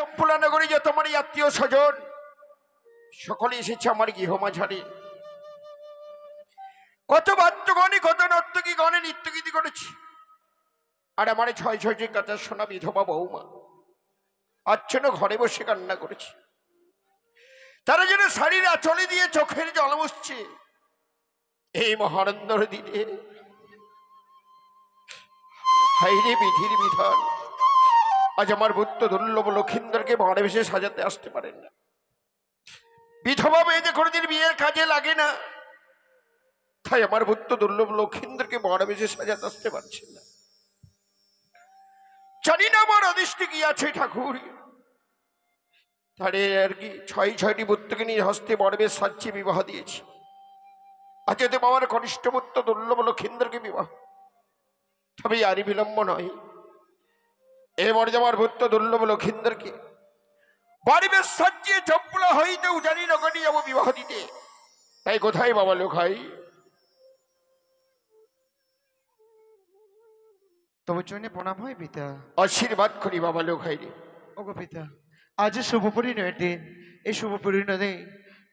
চম্পুলা নগরী যত আমার আত্মীয় স্বজন সকলে এসেছে আমার গৃহমাঝারে। কত বাদ্যগণে কত নর্তকী গণে নৃত্যগীতি করেছি, আর আমার ছয় ছয় কথা শোনা বিধবা বৌমা আচ্ছন্ন ঘরে বসে কান্না করেছে। তারা যেন শাড়ির আঁচলে দিয়ে চোখের জল মুছছে। এই মহানন্দর দিনে হাইরে বিধির বিধান, আজ আমার বুদ্ধ দুর্লভ লক্ষিন্দরকে ভাড়ে বেশে সাজাতে আসতে পারেন না। বিধবা মেয়ে যে কোনোদিন বিয়ের কাজে লাগে না, তাই আমার বুদ্ধ দুর্লভ লক্ষিন্দরকে ভাড়ে বেশে সাজাতে আসতে পারছেন না। জানি না আমার অদৃষ্টি কি আছে ঠাকুর, তারে আর কি ছয়টি পুত্রকে নিয়ে হস্তে বড়বেশ সাজিয়ে বিবাহ দিয়েছি। আজ যদি আমার কনিষ্ঠ পুত্র দুর্লভ লক্ষিন্দরকে বিবাহ, তবে আরই বিলম্ব নয়। এবার যে আমার পুত্র দুর্লভ লক্ষিন্দরকে বড়বেশ সাজিয়ে চম্পুলা হইতে উজানি নগরী যাবো বিবাহ দিতে। তাই কোথায় বাবা লোখাই? তবে চরণে প্রণাম হয় পিতা। আশীর্বাদ করি বাবা লোখাই রে। ওগো পিতা, আজ শুভ পরিণয়ের দিন। এই শুভ পরিণয়ে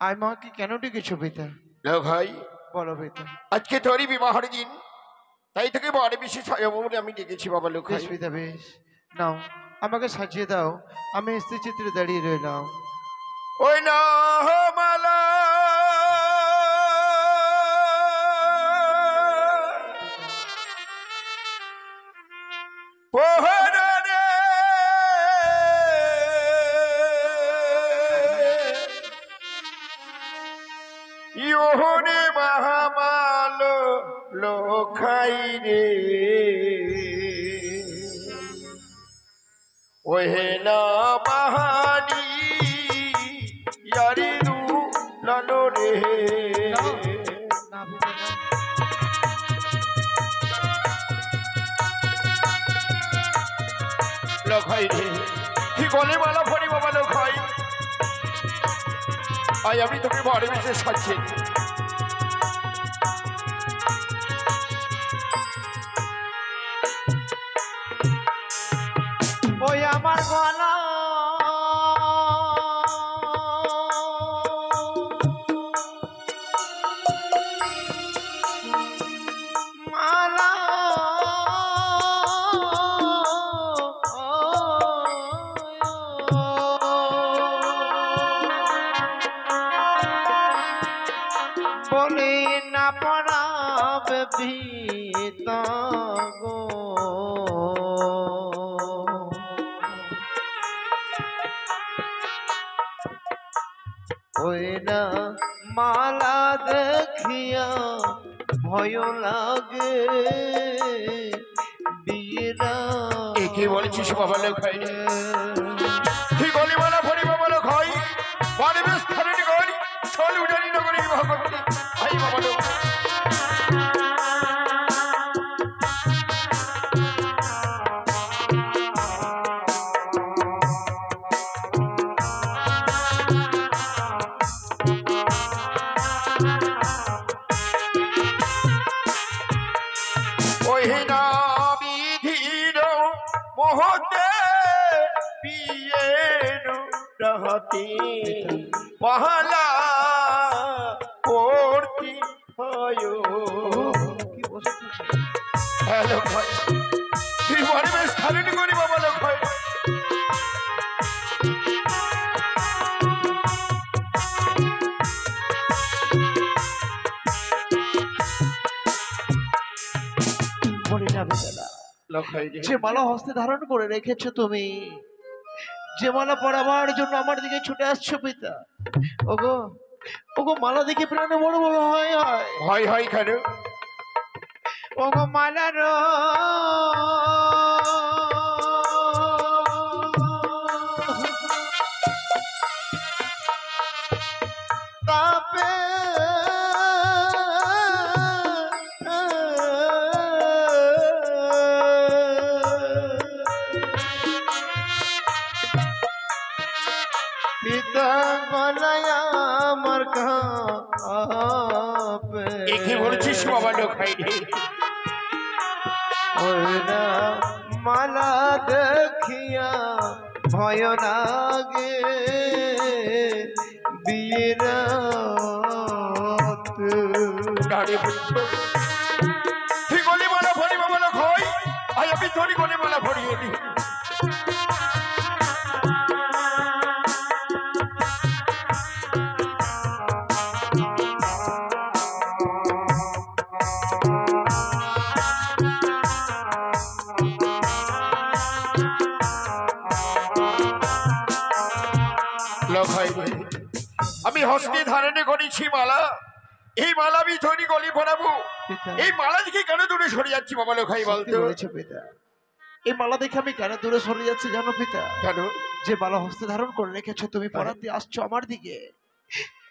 আয় মাকে কেন ডেকেছো পিতা? লোখাই বলো পিতা। আজকে তোরই বিবাহের দিন, তাই থেকে বড় বেশি বলে আমি ডেকেছি বাবা লোখাই। বেশ পিতা বেশ, নাও আমাকে সাজিয়ে দাও, আমি স্থির চিত্রে দাঁড়িয়ে রইলাম। ওই না মালা পোহরে ইহনে মহামালো লোখাই রে, ওহে না মাহানি ইয়ারি রু লানো রে। লোখাই রে কি গলে মালা ফরি বাবা লোখাই, আজ আমি তোকে বাড়ি বেশে সাজছি। ওই আমার গলা মালা বলে না পড়াবে পিতা গো, ওই না মালা দেখিয়া ভয় লাগে বীরা। কি বলেছিস বাবা লোখাই? কি গলি মালা ফরি বাবা লোখাই, বাড়ি বেশ ধরে গড়ি চল উজানি নগরী বিবাহ করতে। ভাই বাবা লোখাই मोहते पिएनु रहती पहला कोर्ती भयो। हेलो भाई तुम बारे में स्थान करी बाबा लोग भाई যে মালা হস্তে ধারণ করে রেখেছো তুমি, যে মালা পরাবার জন্য আমার দিকে ছুটে আসছো পিতা, ওগো ওগো মালা দেখে প্রাণে বড় বড় হয় হয় হয় হয় কেন? ওগো মালার তাপে পিতা গলায় আমার কাঁপে। কি বলছিস বাবা লোখাই রে? ওই না মালা দেখিয়া ভয় লাগে বিয়ের রাত। নারী পুত্র তুই গলি মালা ভরি বাবা খই আজ আমি তোরই গলি মালা ভরিয়ে দিই। আমি হস্তে ধারণে করেছি মালা, এই মালা আমি তৈরি গলি ভরাবো। এই মালা দেখে কেন দূরে সরে যাচ্ছি বাবা লোখাই বলতো? পিতা, এই মালা দেখে আমি কেন দূরে সরে যাচ্ছি জানো পিতা? কেন? যে মালা হস্তে ধারণ করে রেখেছো তুমি, পরাতে আসছো আমার দিকে,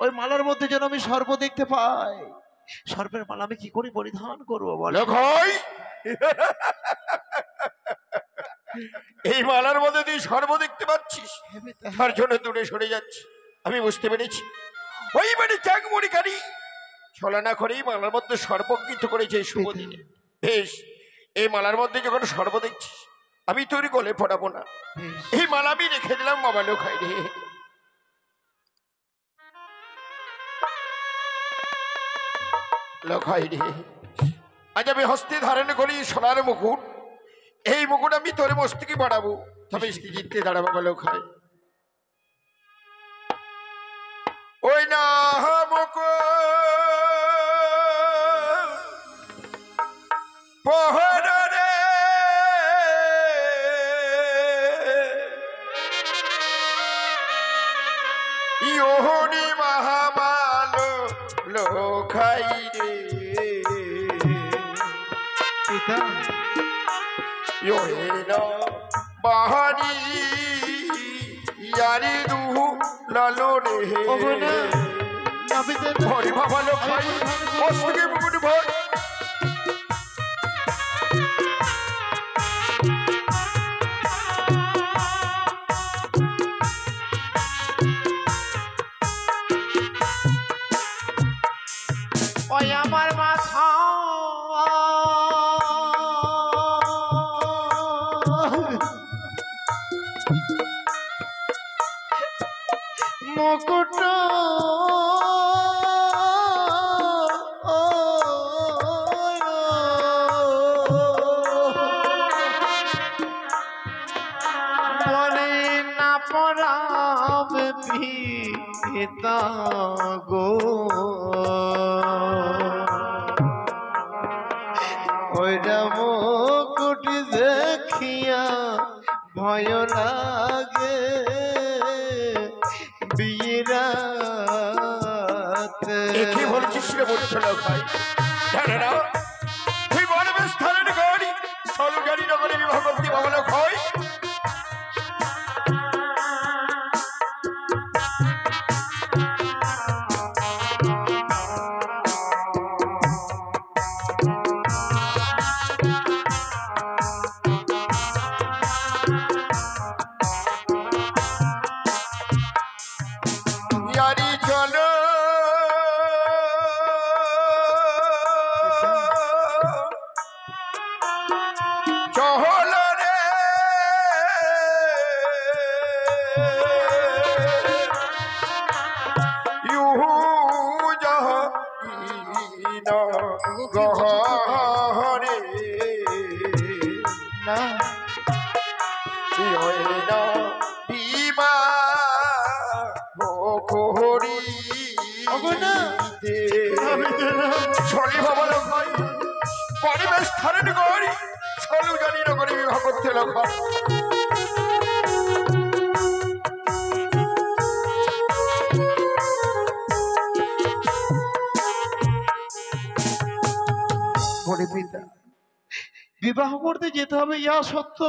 ওই মালার মধ্যে যেন আমি সর্প দেখতে পাই। সর্পের মালা আমি কি করে পরিধান করবো বলো? লোখাই এই মালার মধ্যে তুই সর্ব দেখতে পাচ্ছিস, তার জন্য দূরে সরে যাচ্ছি। আমি বুঝতে পেরেছি ওই মানে চাকমণিকারী ছলনা করেই মালার মধ্যে সর্বঙ্কিত করেছে এই শুভ দিনে। বেশ, এই মালার মধ্যে যখন সর্ব দেখছিস আমি তোর গলে পড়াবো না, এই মালা আমি রেখে দিলাম বাবা লোখাই রে। লোখাই রে, আজ আমি হস্তে ধারণ করি সোনার মুকুট, এই মুকুট আমি তোর মস্তকে বাড়াবো, তবে জিততে দাঁড়া বাবা লোখাই। ওই না পহরে ইহনি মহামালো লোখাই রে পিতা, ইহনা বাহারি ইয়ারি রুহু লালো রে হরি বাবা লোখাই মস্তকে মুকুট ভর। ওই আমার মাথা মুকুট বলে না পরাবে পিতা গো, ওইটা মুকুট দেখিয়া ভয় লাগে বিরাত। কি বলছিস রে বলছো লোখাই? জানে না তুই বলবে স্থানের গাড়ি সলগাড়ি নগরে বিবাহ করতে বাবা লোখাই। ইয়ারি চলো চহল রে ইহু জহ ইন গহরে না ইয়না বিমা কোহরি অগনা ছলি বাবা লোখাই পরিবেশ ধারণ করি ছলু জানি নগরে বিবাহ করতে লোখাই। বলে পিতা, বিবাহ করতে যেতে হবে ইয়া সত্য,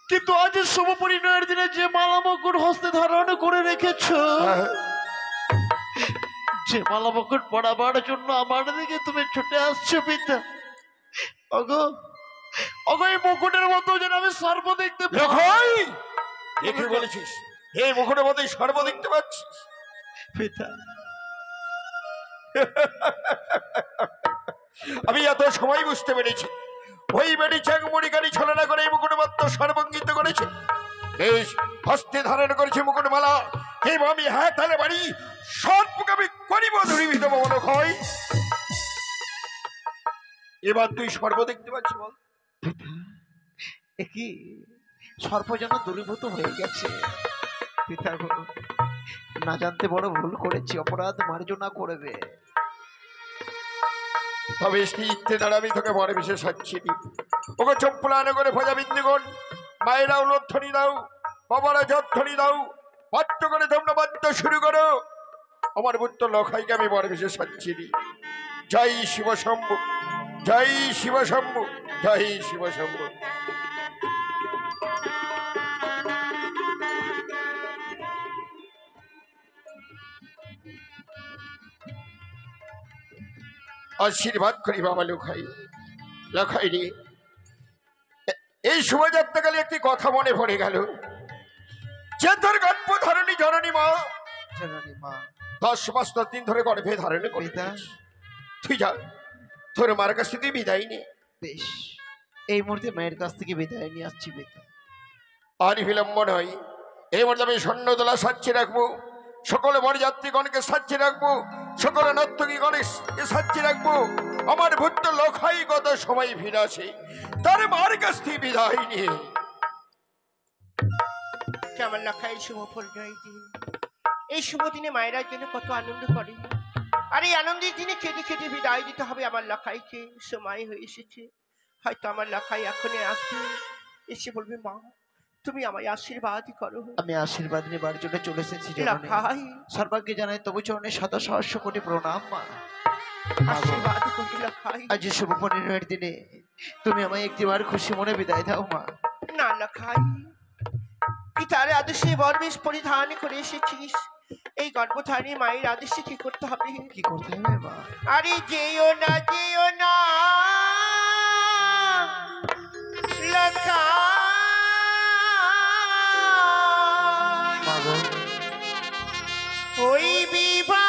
কিন্তু আজ শুভ পরিণয়ের দিনে যে মালা মুকুট হস্তে ধারণ করে রেখেছ, যে মালা মুকুট পড়াবার জন্য আমার দিকে তুমি ছুটে আসছো পিতা, ওগো ওগো এই মুকুটের মতো যেন আমি সর্ব দেখতে লোখাই কি বলেছিস? এই মুখের মধ্যে সর্ব দেখতে পাচ্ছিস পিতা? আমি এত সময় বুঝতে পেরেছি ওই বেড়ি চাংমুড়ি গাড়ি ছলনা করে এই মুকুটমাত্র সর্বঙ্গিত করেছে, বেশ হস্তে ধারণ করেছে মুকুটমালা। এবং আমি হ্যাঁ তাহলে বাড়ি সর্বকে আমি করিব দূরীভূত মনে হয়। এবার তুই সর্ব দেখতে পাচ্ছি বল? কি সর্প যেন দূরীভূত হয়ে গেছে পিতা গো, না জানতে বড় ভুল করেছি, অপরাধ মার্জনা করবে। তবে স্ত্রী ইচ্ছে দ্বারা আমি তোকে বড় বিশেষ হচ্ছি। ওকে চম্পলান করে ভোজা বিন্দুগণ, মায়েরাও লোধ্বনি দাও, বাবারা যধ্বনি দাও, বাদ্য করে তোমরা বাদ্য শুরু করো। আমার পুত্র লখাইকে আমি বড় বিশেষ হচ্ছি। জয় শিব শম্ভু, জয় শিব শম্ভু, জয় শিব শম্ভু। আশীর্বাদ করি বাবা লখাই। লখাই রে, এই শোভাযাত্রাকালে একটি কথা মনে পড়ে গেল, যে তোর গর্ভধারণী জননী মা জননী মা 10 মাস 10 দিন ধরে গর্ভে ধারণ করিতা। তুই যা, তোর মার কাছ থেকে বিদায় নে। বেশ, এই মুহূর্তে মায়ের কাছ থেকে বিদায় নিয়ে আসছি পিতা। আর বিলম্ব নয়, এই মুহূর্তে আমি স্বর্ণদোলা সাজিয়ে রাখবো, সকল বরযাত্রীগণকে সাজিয়ে রাখবো, সকল নর্তকীগণকে সাজিয়ে রাখবো। আমার পুত্র লখাই কত সময় ফিরে আসে, তার মার কাছ থেকে বিদায় নিয়ে। আমার লখাইয়ের শুভ পরিচয় দিন। এই শুভ দিনে মায়েরা যেন কত আনন্দ করে, আর এই আনন্দের দিনে কেঁদে কেঁদে বিদায় দিতে হবে আমার লখাইকে। সময় হয়ে এসেছে, হয়তো আমার লখাই এখনই আসবে, এসে বলবে মা তুমি আমায় আশীর্বাদ করো। আমি আশীর্বাদ নেবার জন্য চলে এসেছি জননী। লখাই সর্বাগ্যে জানাই তবু চরণে শত সহস্র কোটি প্রণাম মা। আশীর্বাদ করি লখাই। আজ শুভ পরিণয়ের দিনে তুমি আমায় একটিবার খুশি মনে বিদায় দাও মা। না লখাই, পিতার আদেশে বরবেশ পরিধান করে এসেছিস, এই গর্ভধারী মায়ের আদেশে কি করতে হবে? কি করতে হবে মা? আরে যেও না যেও না লখাই, মা গো, ওই বিবাহ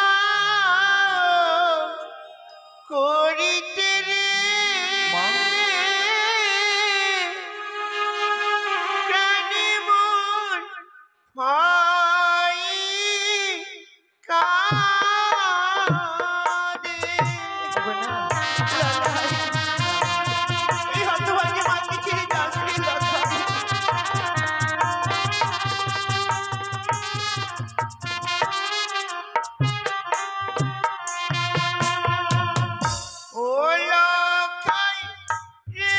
করিতে রে মা। প্রাণী মন ভয় কাঁদে। হবে না। লখাই, এই হতভাগ্যে মাকে ছেড়ে যাস রে লখাই। ও লখাই রে,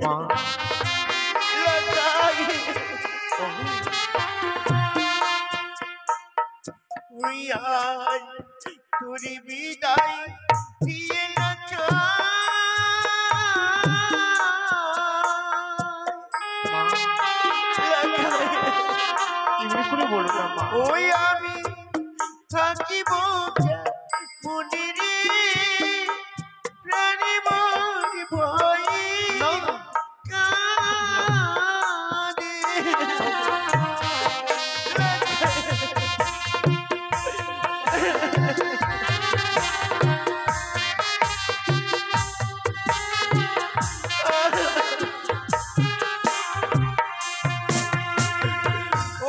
মা লখাই, ওই আজ তোরে বিদায় দিয়ে এমনি করে বলো না মা। ওই আমি থাকিব মনে রে, প্রাণী মন ভয় কাঁদে।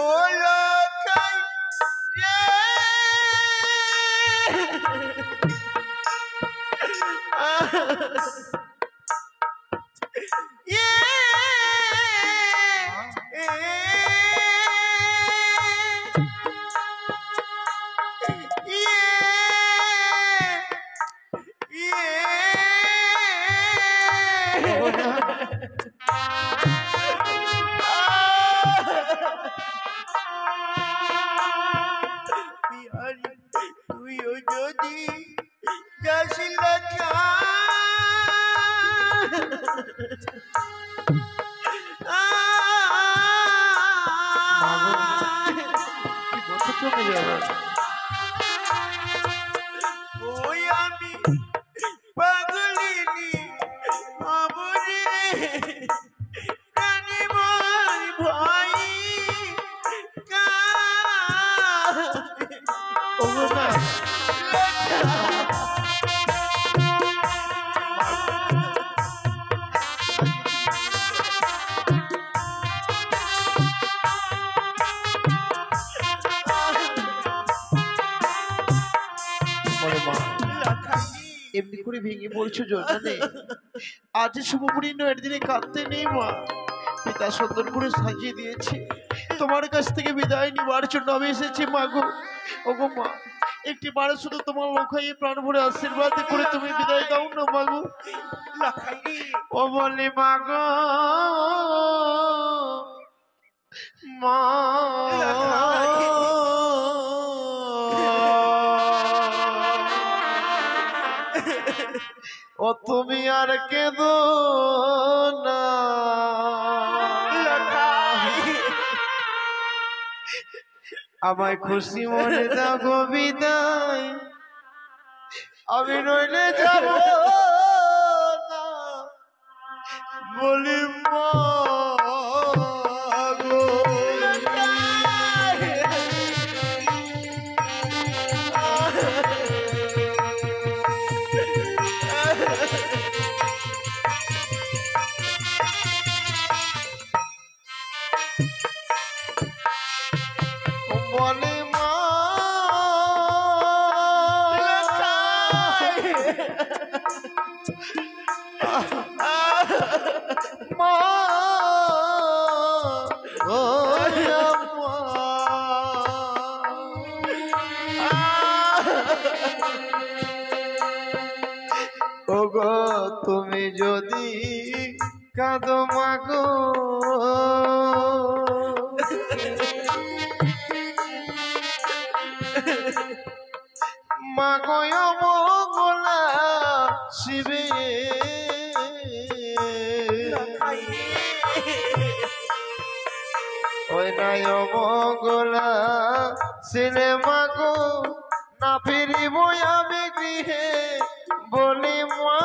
ও লখাই রে, তুইও যদি যাস কি বলছো তুমি যাবে? ওই আমি পাগলিনী অবরে, প্রাণী মন ভয় কাঁদে। ওরে মা লখাই এমনি করে ভেঙে পড়ছো জানে আজ শুভপূর্ণ এর দিনে কাঁদতে নেই মা পিতা সুন্দর করে সাজিয়ে দিয়েছে তোমার কাছ থেকে বিদায় নিবার জন্য আমি এসেছি মা গো ওগো মা একটি বার শুধু তোমার লখাইয়ে প্রাণ ভরে আশীর্বাদ করে তুমি বিদায় দাও না মা গো লখাই ও বলে মা গো মা ও তুমি আর কেঁদো না আমায় খুশি মনে দাও গো বিদায় আমি নইলে যাব না বলি মা গো বলে মা মা ও ওগো তুমি যদি কাঁদো মাগো মাগয় মঙ্গলা শিবে ওই নাই মঙ্গলা ছেলে মাগো না ফিরিব আমি গৃহে বলি মা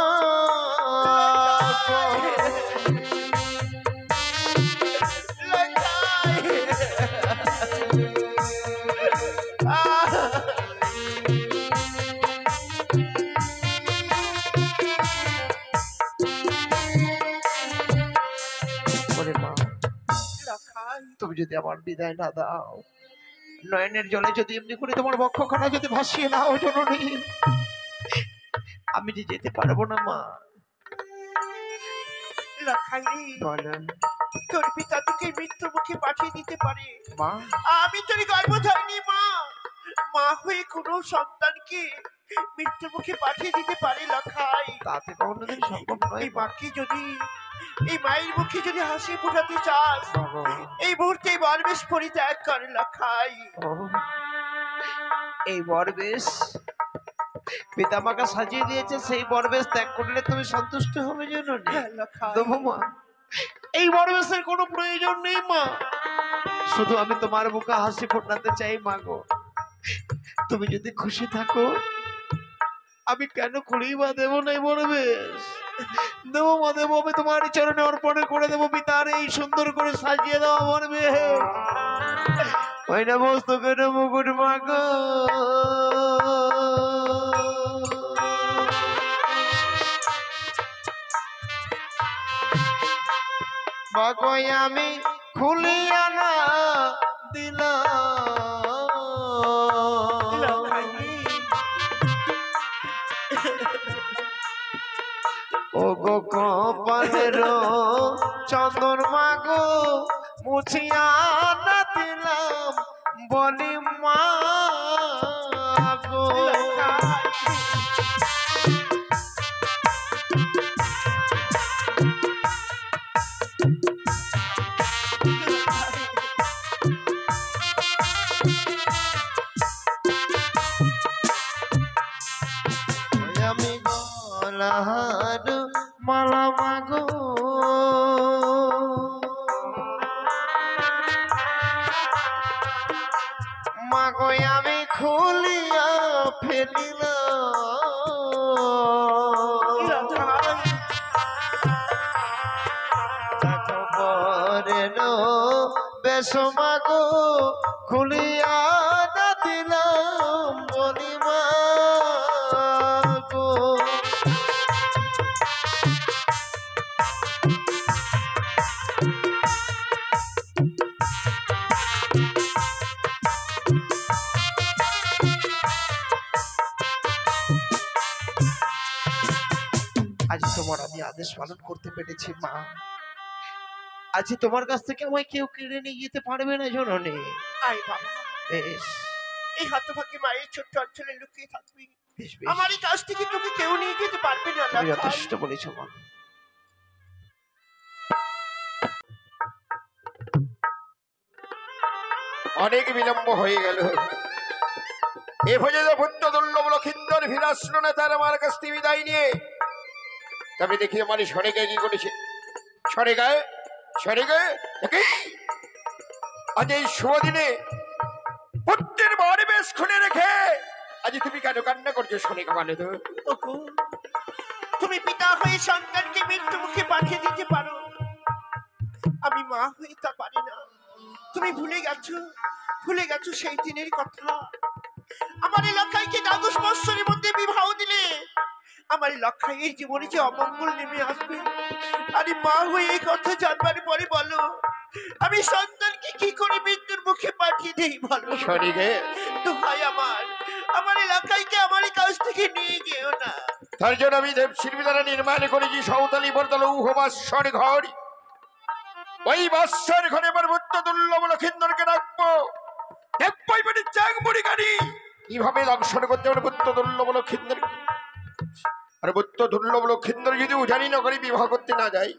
তুমি যদি আমার বিদায় না দাও নয়নের জলে যদি এমনি করে তোমার বক্ষখানা যদি ভাসিয়ে নাও জননী আমি যে যেতে পারবো না মা লখাই বলেন তোর পিতা তোকে মৃত্যুর মুখে পাঠিয়ে দিতে পারে মা আমি তোর গর্ভধারিণী মা মা হয়ে কোনো সন্তানকে মৃত্যুর মুখে পাঠিয়ে দিতে পারে লখাই তাতে তো অন্যদিন সম্ভব নয় এই মাকে যদি এই মায়ের মুখে যদি হাসি ফোটাতে চাস এই মুহূর্তে এই বরবেশ পরিত্যাগ কর লখাই এই বরবেশ পিতামাকে সাজিয়ে দিয়েছে সেই বরবেশ ত্যাগ করলে তুমি সন্তুষ্ট হবে জননী দেবো মা এই বরবেশের কোনো প্রয়োজন নেই মা শুধু আমি তোমার মুখে হাসি ফোটাতে চাই মা গো তুমি যদি খুশি থাকো আমি কেন খুঁড়েই বা দেবো না এই বরবেশ দেবো মা দেবো আমি তোমার চরণে অর্পণ করে দেবো পিতার এই সুন্দর করে সাজিয়ে দেওয়া বরবেশ ওই না বস্তু কেন মুকুট মা গো বাগয় আমি খুলিয়া না দিলাম ও গো কপালের চন্দন মাগো মুছিয়া না দিলাম বলি মা গো আমি গলাহার মালা মাগো মাগো আমি খুলিয়া ফেলিলাম বেশ মাগো খুলিয়া না দিলাম বলি মা গো আজ তোমার আমি আদেশ পালন করতে পেরেছি মা। আজ তোমার কাছ থেকে আমায় কেউ কেড়ে নিয়ে যেতে পারবে না জননী। আয় বাবা, বেশ এই হতভাগী মায়ের ছোট্ট অঞ্চলে লুকিয়ে থাকবি। বেশ বেশ, আমার এই কাছ থেকে তোকে কেউ নিয়ে যেতে পারবে না তুমি লাখাই। যথেষ্ট বলেছো মা। অনেক বিলম্ব হয়ে গেল। এ পর্যন্ত পুত্র দুর্লভ লক্ষিন্দর ফিরে আসলো না তার আমার কাছ থেকে বিদায় নিয়ে। তবে দেখি আমার সরেগায় কি করেছে। সরেগায় সরেগায় দেখি আজ এই শুভ দিনে পুত্রের বাড়ি বেশ খুলে রেখে আজ তুমি কেন কান্না করছো? সরেগা বলে তো। ওগো, তুমি পিতা হয়ে সন্তানকে মৃত্যু মুখে পাঠিয়ে দিতে পারো, আমি মা হয়ে তা পারি না। তুমি ভুলে গেছো সেই দিনের কথা। আমার এই লক্ষাইকে দ্বাদশ বৎসরের মধ্যে বিবাহ দিলে আমার এই লক্ষাইয়ের জীবনে যে অমঙ্গল নেমে আসবে। আরে মা হয়ে এই কথা জানবার পরে বলো, আমি সন্তানকে কি করে মৃত্যুর মুখে পাঠিয়ে দেই বলো? সরেগে দোহাই আমার এই লক্ষাইকে আমার এই কাছ থেকে নিয়ে গেও না। তার জন্য আমি দেবশিল্পী দ্বারা নির্মাণ করেছি সাঁওতালি বরদল উহবাসর ঘর। ওই বাসর ঘরে আমার পুত্র দুর্লভ লক্ষিন্দরকে রাখবো। দেখবই মানে চাংমুড়ি গাড়ি কিভাবে দংশন করতে হবে পুত্র দুর্লভ লক্ষিন্দরকে। আর পুত্র দুর্লভ লক্ষিন্দর যদি উজানি নগরে বিবাহ করতে না যায়,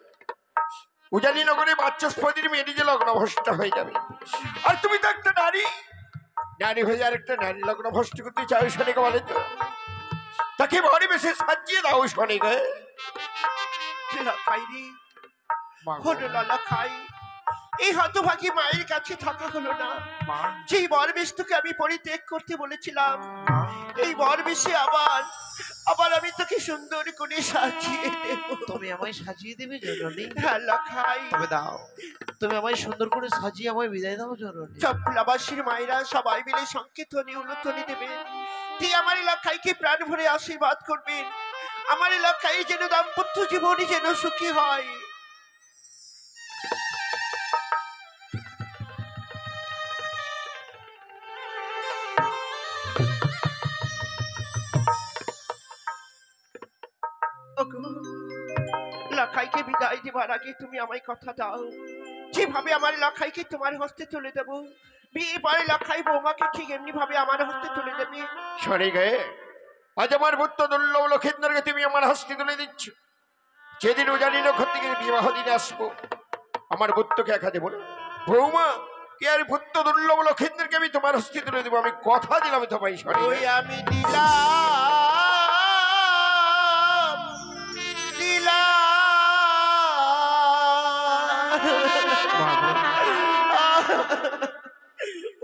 উজানি নগরে বাচস্পতির মেয়ে যে লগ্নভ্রষ্ট হয়ে যাবে। আর তুমি তো একটা নারী হয়ে আর একটা নারী লগ্নভ্রষ্ট করতে চাও। শনিকে বলে তো তাকে ভারী বেশি সাজিয়ে দাও। শনিকে লক্ষাই রে, হলো না লক্ষাই, এই হতভাগী মায়ের কাছে থাকা হলো না। যেই বরবেশটাকে আমি পরিত্যাগ করতে বলেছিলাম, এই বরবেশে আবার আমি তোকে সুন্দর করে সাজিয়ে দেব। তুমি আমায় সাজিয়ে দেবে জননী? হ্যাঁ লক্ষাই, তবে দাও, তুমি আমায় সুন্দর করে সাজিয়ে আমায় বিদায় দাও জননী। সব ফুলাবাসীর মায়েরা সবাই মিলে সংকীর্তনী উলুধ্বনি দেবেন। ঠিক আমার এই লক্ষাইকে প্রাণ ভরে আশীর্বাদ করবেন। আমার এই লক্ষাই যেন দাম্পত্য জীবনে যেন সুখী হয়। লক্ষাইকে বিদায় দেবার আগে তুমি আমায় কথা দাও, যেভাবে আমার লক্ষাইকে তোমার হস্তে তুলে দেব, বিয়ে পরে লক্ষাই বৌমাকে ঠিক এমনি ভাবে আমার হস্তে তুলে দেবে। শনিকে আজ আমার পুত্র দুর্লভ লক্ষিন্দরকে তুমি আমার হস্তে তুলে দিচ্ছ। যেদিন উজানি নক্ষত্র থেকে বিবাহ দিনে আসবো, আমার পুত্রকে একা দেবো না। বৌমা কে আর পুত্র দুর্লভ লক্ষিন্দরকে আমি তোমার হস্তে তুলে দেবো। আমি কথা দিলাম তোমায়। ওই আমি দিলাম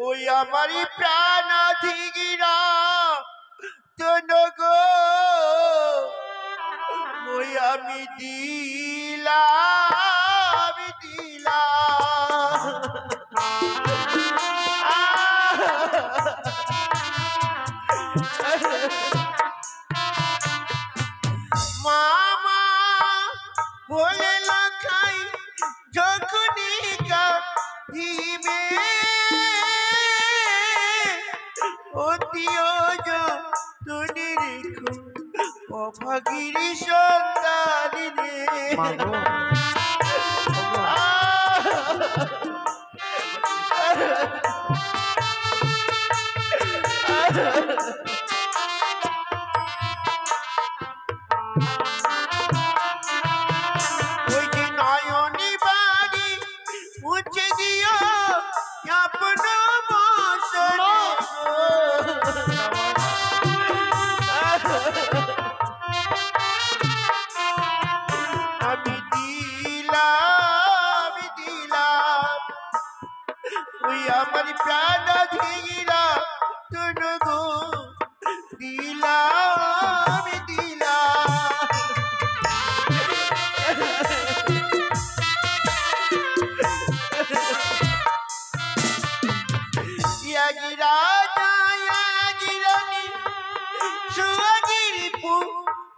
ওই আমারই প্রাণ ধিগিরা তোনো গো, ওই আমি দিলাম মামা বলে লখাই যখনই কাঁদিবে অতিয়জ তুমি রেখো অভাগীর সন্তানি রে। ওই যে নয়নি বাড়ি মুছে দিও আপন বসনে আমি দিলাম ওই আমার প্রাণ ধীরা তোর গো, দিলাম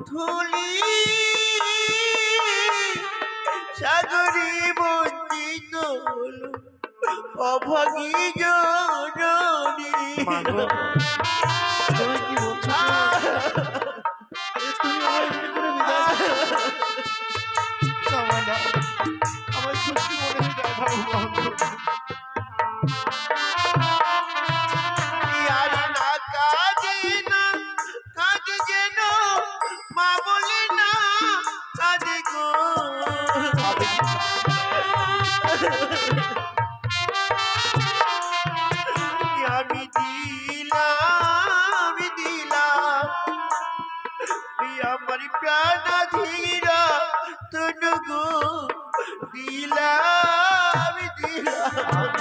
ধুলি সাগরে বঞ্চিত হলো অভাগী জননী। তুমি কি বলছো? তুমি আমায় এমনি করে বিদায় আমার প্রাণ ধীরা তনু গো দিলাম দিলাম।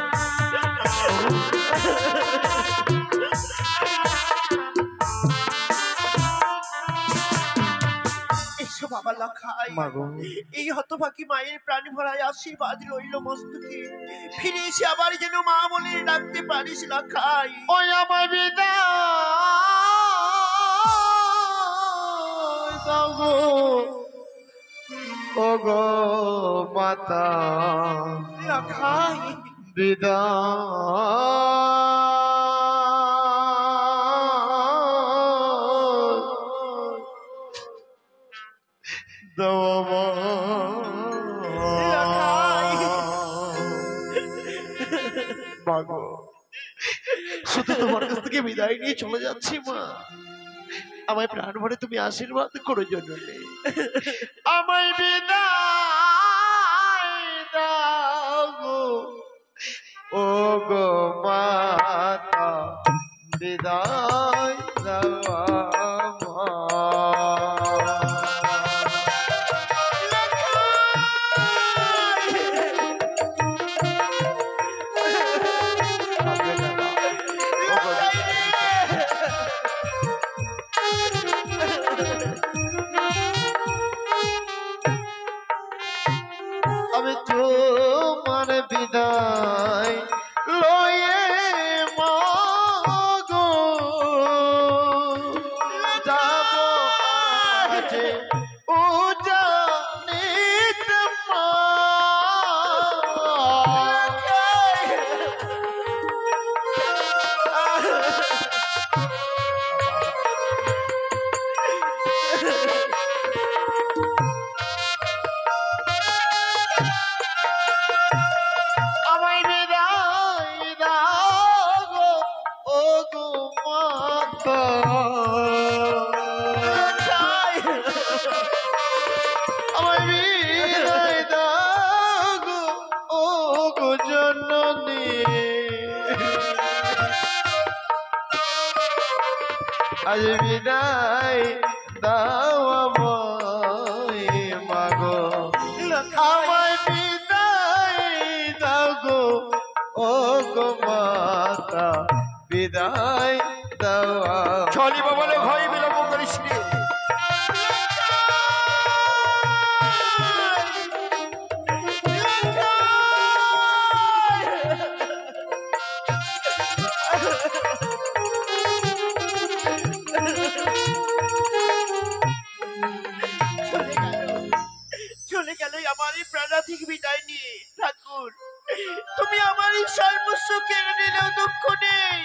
এসো বাবা লাখাই, মাগো এই হতভাগী মায়ের প্রাণ ভরায় আশীর্বাদ রইল মস্তকে। ফিরে এসে আবার যেন মা বলে ডাকতে পারিস লাখাই। ওই আমার বিদায় দাও গো, ও গো মাতা লাখাই বিদায় দাও মাগো, শুধু তোমার কাছ থেকে বিদায় নিয়ে চলে যাচ্ছি মা। আমায় প্রাণ ভরে তুমি আশীর্বাদ করো জন্য, আমায় বিদায় দাও গো, ও গো মাতা বিদায় দাও আমি তোমার বিদায় লয়ে মাগো যাব আজ উজানিত মা। আমায় বিদায় দাও গো, ও গো মাতা আমায় বিদায় দাও গো, ও গো জননী আজ বিদায় দাও আমায় মাগো, আমায় বিদায় দাও গো, ও গো মাতা বিদায় দাও। চলি বাবলে ভয় বিলম্ব করিস রে। চলে গেল আমার এই প্রাণাধিক বিদায় নিয়ে। ঠাকুর, তুমি আমার এই সর্বস্ব কেড়ে নিলেও দুঃখ নেই,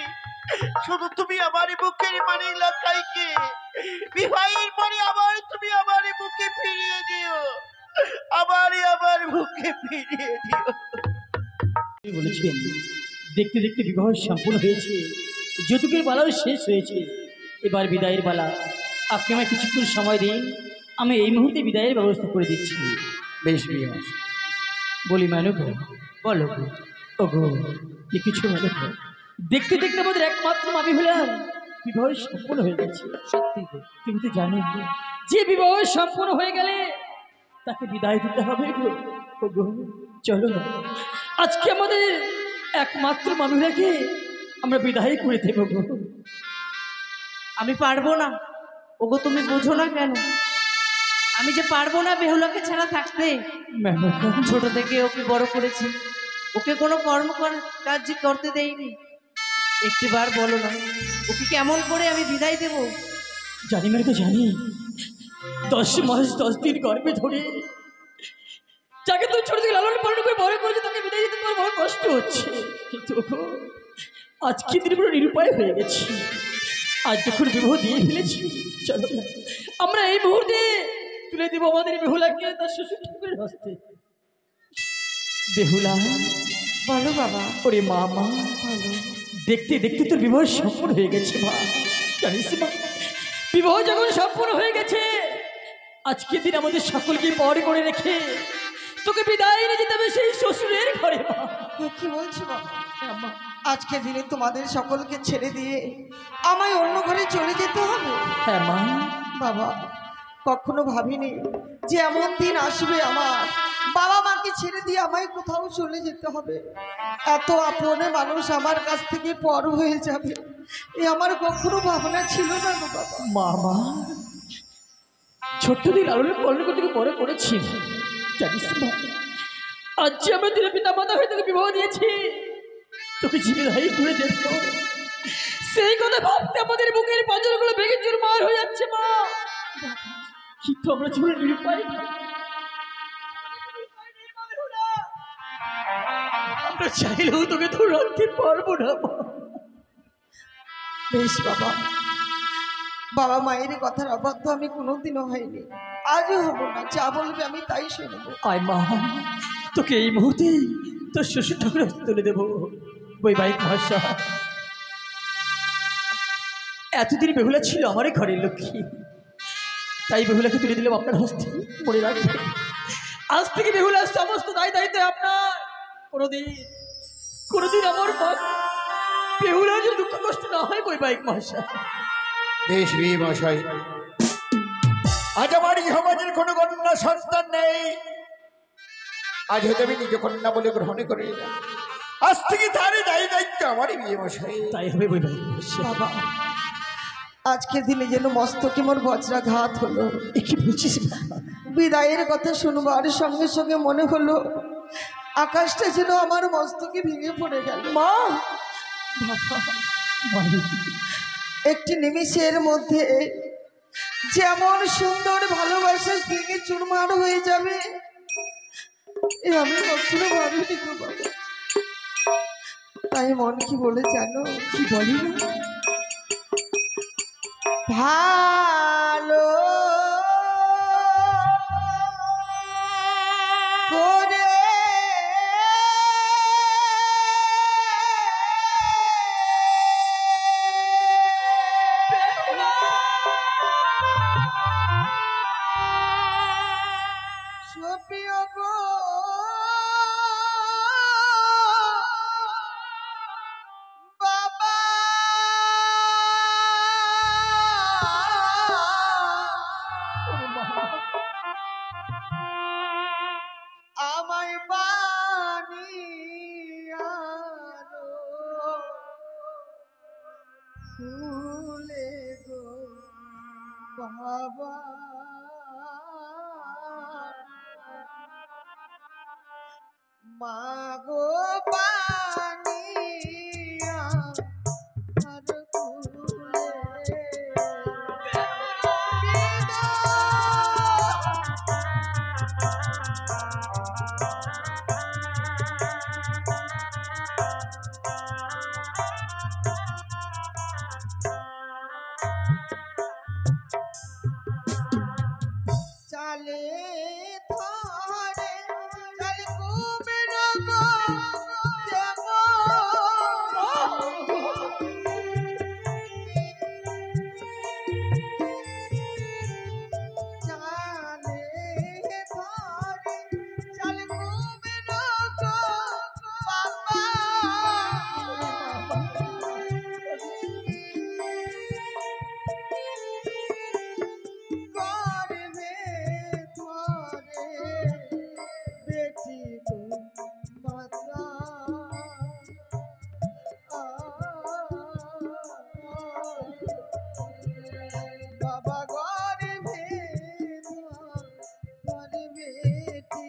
শুধু তুমি আমার বুকের মানে লাখাইকে বিবাহের পরে আবার তুমি আমার বুকে ফিরিয়ে দিও, আমার বুকে ফিরিয়ে দিও। বলেছেন দেখতে দেখতে বিবাহ সম্পূর্ণ হয়েছে, যৌতুকের পালাও শেষ হয়েছে, এবার বিদায়ের পালা। আপনি আমায় কিছুক্ষণ সময় দিন, আমি এই মুহূর্তে বিদায়ের ব্যবস্থা করে দিচ্ছি। বেশ বিয়াস, বলি মানব, বলো গো, ও গো কি কিছু মানব, দেখতে দেখতে আমাদের একমাত্র আমি হলাম বিবাহ সম্পূর্ণ হয়ে গেছে। সত্যি গো, তুমি তো জানো যে বিবাহ সম্পূর্ণ হয়ে গেলে তাকে বিদায় দিতে হবে গো। ও গো চলো না, আজকে আমাদের একমাত্র মামিরাকে আমরা বিদায় করে দেব গো। আমি পারবো না। ওগো তুমি বোঝো না কেন, আমি যে পারবো না বেহুলাকে ছাড়া থাকতে। ছোট থেকে ওকে বড় করেছি, ওকে কোনো কাজ করতে দেইনি। একটিবার বলো না, ওকে কেমন করে আমি বিদায় দেব? জানি মেরে তো জানি, 10 মাস 10 দিন গর্ভে ধরে যাকে তুমি ছোট থেকে লালন পালন করে বড় করেছো তাকে বিদায় দিতে তোমার বড় কষ্ট হচ্ছে, কিন্তু আজকে দিন পুরো নিরুপায় হয়ে গেছি। আজ যখন বিবাহ দিয়ে ফেলেছি, চলো না আমরা এই মুহূর্তে তুলে দিব আমাদের বেহুলাকে তার শ্বশুর ঠাকুরের হস্তে। বেহুলা, বলো বাবা। ওরে মা, মা বলো। দেখতে দেখতে তোর বিবাহ সম্পূর্ণ হয়ে গেছে মা। জানিস মা, বিবাহ যখন সম্পূর্ণ হয়ে গেছে, আজকের দিন আমাদের সকলকে পর করে রেখে তোকে বিদায় নিয়ে যেতে হবে সেই শ্বশুরের ঘরে মা। কি বলছো বাবা? হ্যাঁ মা। আজকে দিনে তোমাদের সকলকে ছেড়ে দিয়ে আমায় অন্য ঘরে চলে যেতে হবে? হ্যাঁ মা। বাবা, কখনো ভাবিনি যে এমন দিন আসবে আমার বাবা মাকে ছেড়ে দিয়ে আমায় কোথাও চলে যেতে হবে, এত আপনে মানুষ আমার কাছ থেকে পর হয়ে যাবে, এ আমার কখনো ভাবনা ছিল না গো বাবা। মামা ছোট্ট দিন লালনের পালন করতে বড় করেছি জানিস মা, আজ যে আমরা দিলে পিতা মাতা হয়ে তোকে বিবাহ দিয়েছি, তোকে জীবনধারী করে দেব, সেই কথা ভাবতে আমাদের বুকের পাঁজরগুলো ভেঙে চুরমার হয়ে যাচ্ছে মা। কিন্তু আমরা জীবনে নিরুপায়, আমরা চাইলেও তোকে তো রাখতে পারবো না মা। বেশ বাবা, বাবা মায়ের কথার অবাধ্য আমি কোনোদিনও হয়নি, আজও হব না, যা বলবে আমি তাই শুনবো। আয় মা, তোকে এই মুহূর্তে তোর শ্বশুর ঠাকুর তুলে দেবো বৈবাহিক ভাষা। এতদিন বেহুলা ছিল আমারই ঘরের লক্ষ্মী, তাই বেহুলাকে তুলে দিলাম আপনার হস্তে, মনে রাখবেন আজ থেকে বেহুলার সমস্ত দায় দায়িত্ব আপনার। কোনোদিন আমার মা বেহুলার যে দুঃখ কষ্ট না হয় বৈবাহিক ভাষা। বেশ বিয়ে মশাই, আজ আমার সমাজের কোনো কন্যা সন্তান নেই, আজ হয়তো আমি নিজ কন্যা বলে গ্রহণ করে নিলাম, আজ থেকে তারই দায়ী দায়িত্ব আমারই বিয়ে মশাই। তাই হবে বৈবাহিক ভাষা। বাবা, আজকের দিনে যেন মস্তকে মোর বজ্রাঘাত হলো। এ কি বলছিস বাবা? বিদায়ের কথা শুনবার সঙ্গে সঙ্গে মনে হলো আকাশটা যেন আমার মস্তকে ভেঙে পড়ে গেল। মা, একটি নিমিষের মধ্যে যেমন সুন্দর ভালোবাসা ভেঙে চুরমার হয়ে যাবে এ আমি কখনো ভাবিনি গো বাবা। তাই মন কি বলে জানো? কি বলি না? ভালো করে সুপ্রিয় গো বাবা, আমায় বানিয়ালো ফুলে গো বাবা, মাগো বানিয়া আর ফুলে চালে ধরে চাল কুমের গো চালে ধরে চাল কুমের গো বাবা, করবে ধরে বেটি গো মাতা, বাবা গর্ভে ধরে বেটি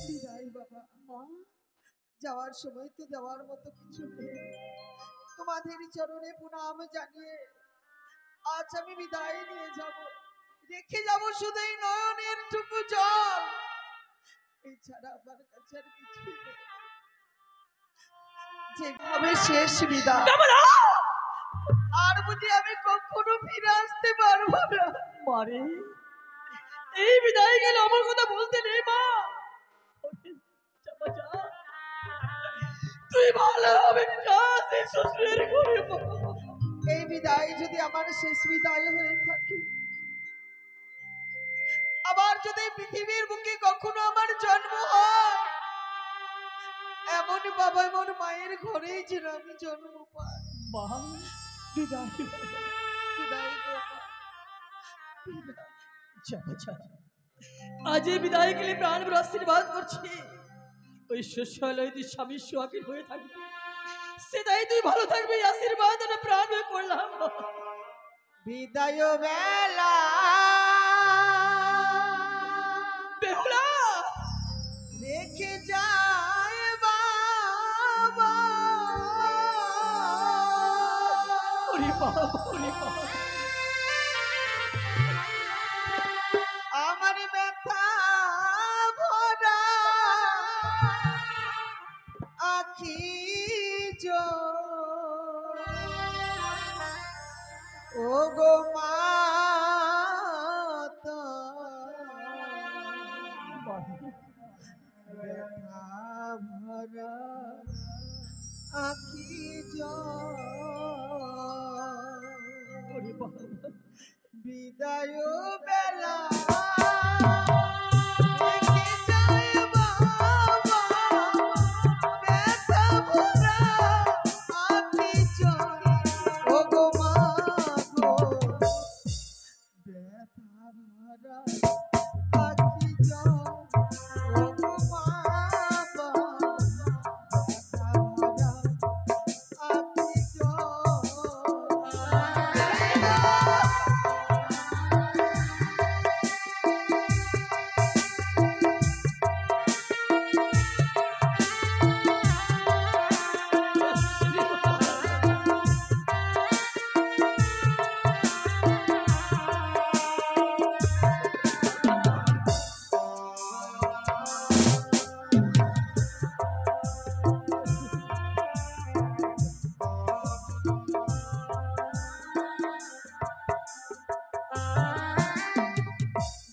বিদায় বাবা। যাওয়ার সময় তো যাওয়ার মতো কিছু নেই, তোমাদের চরণে প্রণাম জানিয়ে আজ আমি বিদায় নিয়ে যাব, রেখে যাব শুধু এই নয়নের টুকু জল, এছাড়া আমার কাছে আর কিছুই নেই। যেভাবে শেষ বিদায়, আর বুঝি আমি কখনো ফিরে আসতে পারবো না। মারে, এই বিদায় গেলে আমার কথা বলতে নেই মা। যা, যা। তুই ভালো হবে, যা, সেই শ্বশুরের ঘরে। এই বিদায় যদি আমার শেষ বিদায় হয়ে থাকে, আবার যদি পৃথিবীর বুকে কখনো আমার জন্ম হয়, এমন বাবা এমন মায়ের ঘরেই যেন আমি জন্ম পাই। মা বিদায় বিদায় গো মা, বিদায়। যা আজ এই বিদায় গেলে প্রাণ ভরে আশীর্বাদ করছি, ওই শস্যালয় তুই স্বামী সোহাগের হয়ে থাকবি, সেটাই তুই ভালো থাকবি, আশীর্বাদ আমি প্রাণ ভরে করলাম। বিদায় বেলা বেহুলা রেখে যায় বাবা, ওরে বাবা, ওরে বাবা। আমার ব্যথা ভরা আখি ও গো মাতা, ব্যথা ভরা আখি ওরে বাবা, বিদায় বেলা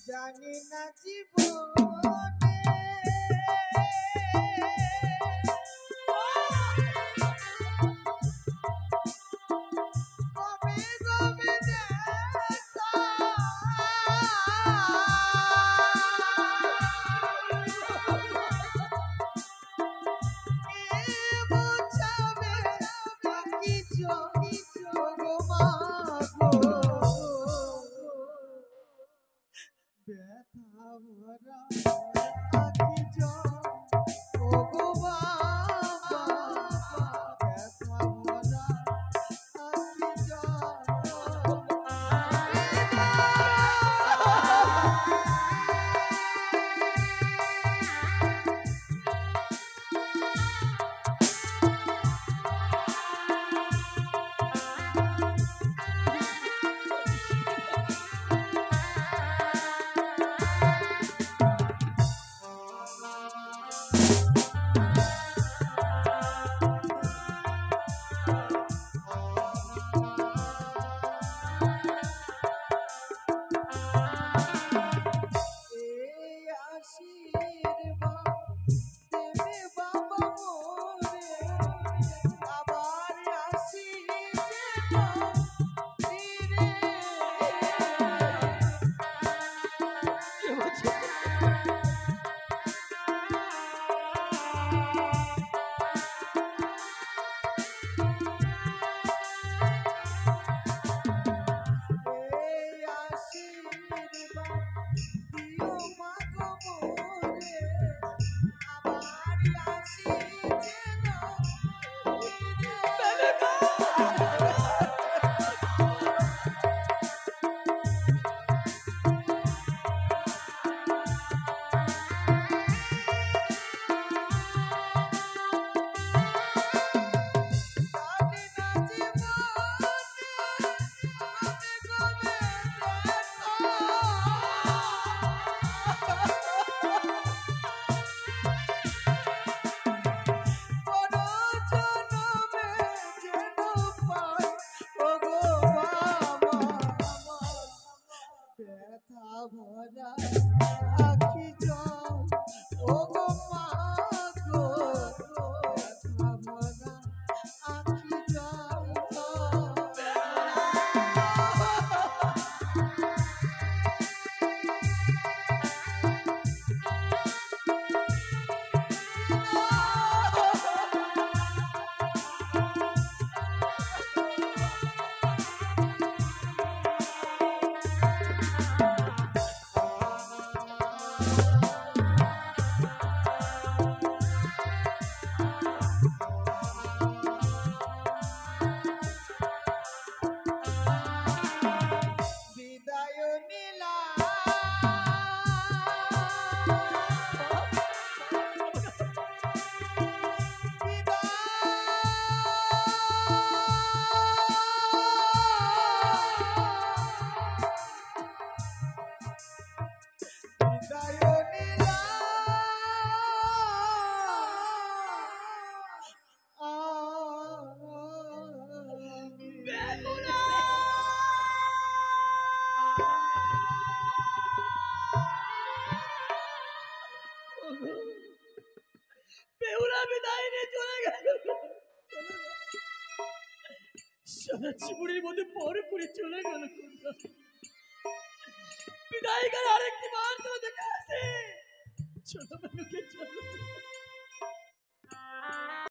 জানি না জীবনে কবে কবে দেখা কে বোঝাবে কি গো মা গো, ব্যথা ভরা আখি ও গো বাবা, ব্যথা ভরা এই আশীর্বাদ দেবে বাবা মোরে, আবার আসি যেন ফিরে। কি হচ্ছে? এই আশীর্বাদ দিও মা গো মোরে, আবার আসি যেন ফিরে। জানি না জীবনে কবে ব্যথা ভরা আখি জল ও গো মা গো, ব্যথা ভরা আখি জল জীবনের মধ্যে পর করে চলে গেল কন্যা। বিদায় গেল আরেকটি বার তো দেখে আসে। চলো মেনুকে চলো।